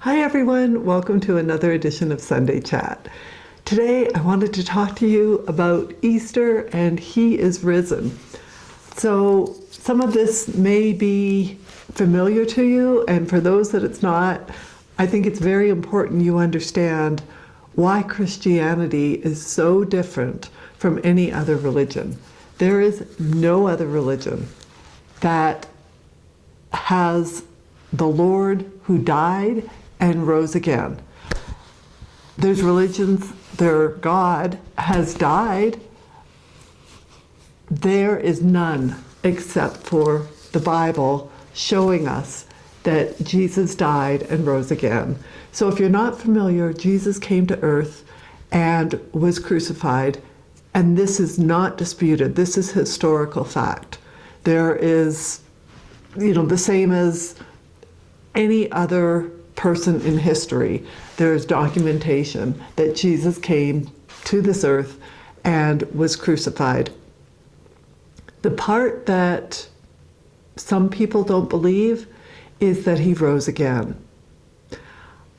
Hi everyone, welcome to another edition of Sunday Chat. Today I wanted to talk to you about Easter and He is risen. So some of this may be familiar to you, and for those that it's not, I think it's very important you understand why Christianity is so different from any other religion. There is no other religion that has the Lord who died and rose again. There's religions, their God has died. There is none except for the Bible showing us that Jesus died and rose again. So if you're not familiar, Jesus came to earth and was crucified, and this is not disputed. This is historical fact. There is, the same as any other person in history, there is documentation that Jesus came to this earth and was crucified. The part that some people don't believe is that he rose again.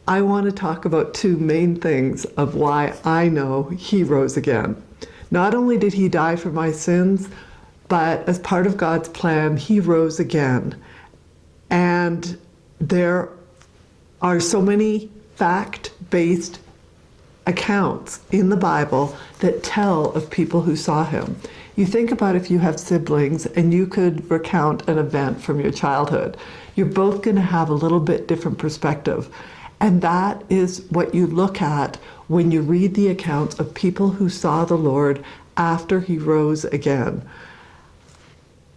I want to talk about two main things of why I know he rose again. Not only did he die for my sins, but as part of God's plan, he rose again. And there are so many fact-based accounts in the Bible that tell of people who saw him. You think about if you have siblings and you could recount an event from your childhood, you're both going to have a little bit different perspective. And that is what you look at when you read the accounts of people who saw the Lord after he rose again.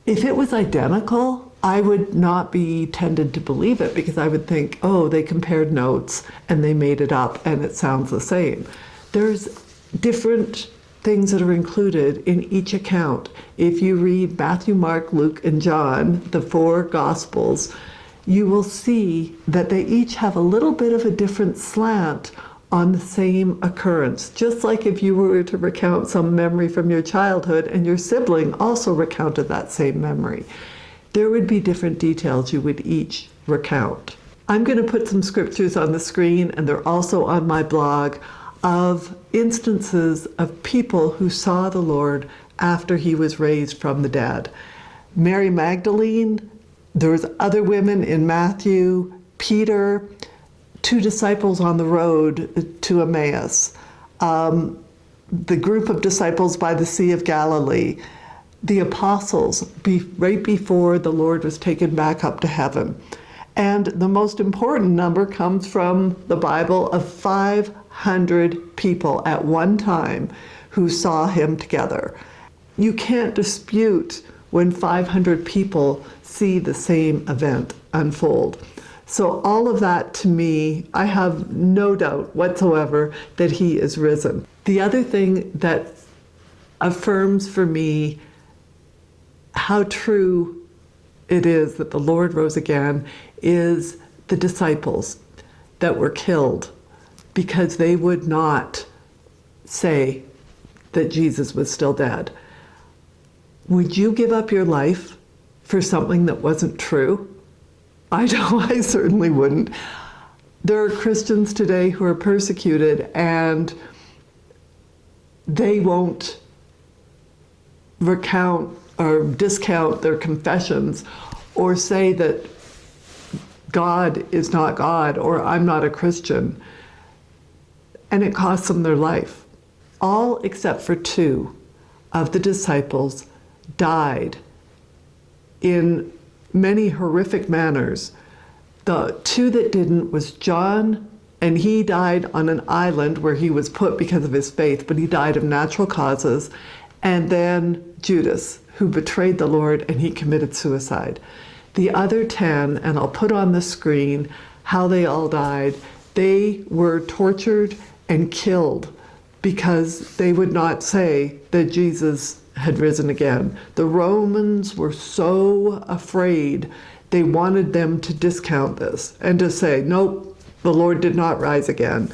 If it was identical, I would not be tended to believe it, because I would think, oh, they compared notes and they made it up and it sounds the same. There's different things that are included in each account. If you read Matthew, Mark, Luke, and John, the four Gospels, you will see that they each have a little bit of a different slant on the same occurrence. Just like if you were to recount some memory from your childhood and your sibling also recounted that same memory, there would be different details you would each recount. I'm going to put some scriptures on the screen, and they're also on my blog, of instances of people who saw the Lord after he was raised from the dead. Mary Magdalene, there's other women in Matthew, Peter, two disciples on the road to Emmaus, the group of disciples by the Sea of Galilee, the apostles right before the Lord was taken back up to heaven. And the most important number comes from the Bible of 500 people at one time who saw him together. You can't dispute when 500 people see the same event unfold. So all of that, to me, I have no doubt whatsoever that he is risen. The other thing that affirms for me how true it is that the Lord rose again is the disciples that were killed because they would not say that Jesus was still dead. Would you give up your life for something that wasn't true? I know I certainly wouldn't. There are Christians today who are persecuted and they won't recount or discount their confessions or say that God is not God or I'm not a Christian. And it costs them their life. All except for two of the disciples died in many horrific manners. The two that didn't was John, and he died on an island where he was put because of his faith, but he died of natural causes. And then Judas, who betrayed the Lord, and he committed suicide. The other 10, and I'll put on the screen how they all died, they were tortured and killed because they would not say that Jesus had risen again. The Romans were so afraid, they wanted them to discount this and to say, nope, the Lord did not rise again.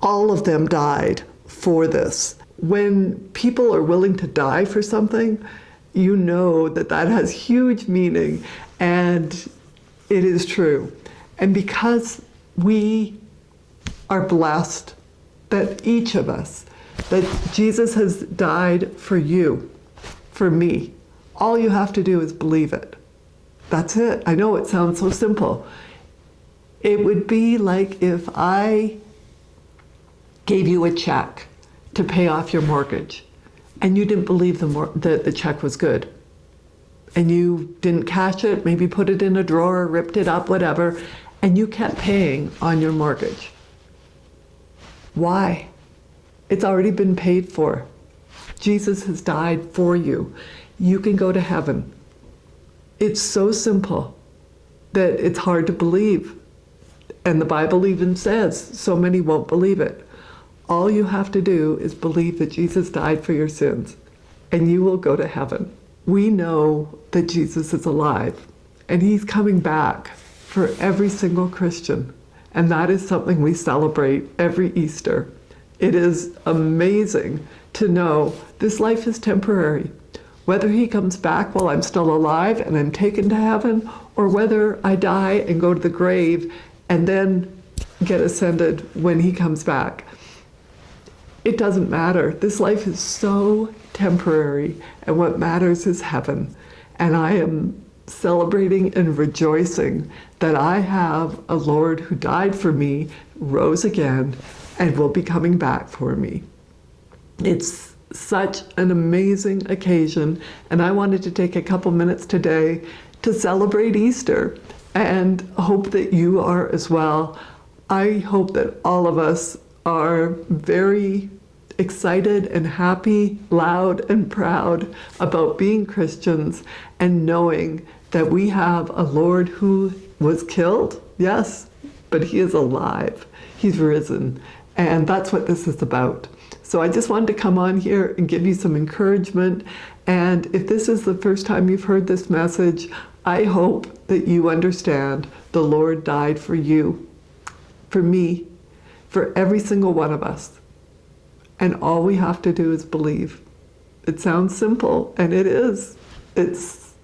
All of them died for this. When people are willing to die for something, you know that that has huge meaning, and it is true. And because we are blessed that each of us, that Jesus has died for you, for me. All you have to do is believe it. That's it. I know it sounds so simple. It would be like if I gave you a check to pay off your mortgage and you didn't believe that the check was good. And you didn't cash it, maybe put it in a drawer, ripped it up, whatever, and you kept paying on your mortgage. Why? It's already been paid for. Jesus has died for you. You can go to heaven. It's so simple that it's hard to believe. And the Bible even says so many won't believe it. All you have to do is believe that Jesus died for your sins, and you will go to heaven. We know that Jesus is alive, and he's coming back for every single Christian. And that is something we celebrate every Easter. It is amazing to know this life is temporary. Whether he comes back while I'm still alive and I'm taken to heaven, or whether I die and go to the grave and then get ascended when he comes back. It doesn't matter. This life is so temporary, and what matters is heaven. And I am celebrating and rejoicing that I have a Lord who died for me, rose again, and will be coming back for me. It's such an amazing occasion, and I wanted to take a couple minutes today to celebrate Easter and hope that you are as well. I hope that all of us are very excited and happy, loud and proud about being Christians and knowing that we have a Lord who was killed, yes, but he is alive. He's risen. And that's what this is about. So I just wanted to come on here and give you some encouragement. And if this is the first time you've heard this message, I hope that you understand the Lord died for you, for me, for every single one of us. And all we have to do is believe. It sounds simple, and it is. It's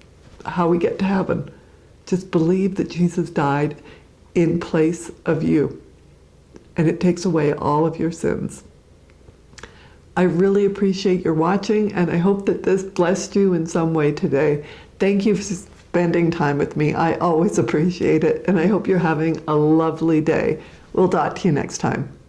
how we get to heaven. Just believe that Jesus died in place of you, and it takes away all of your sins. I really appreciate your watching, and I hope that this blessed you in some way today. Thank you for spending time with me. I always appreciate it, and I hope you're having a lovely day. We'll talk to you next time.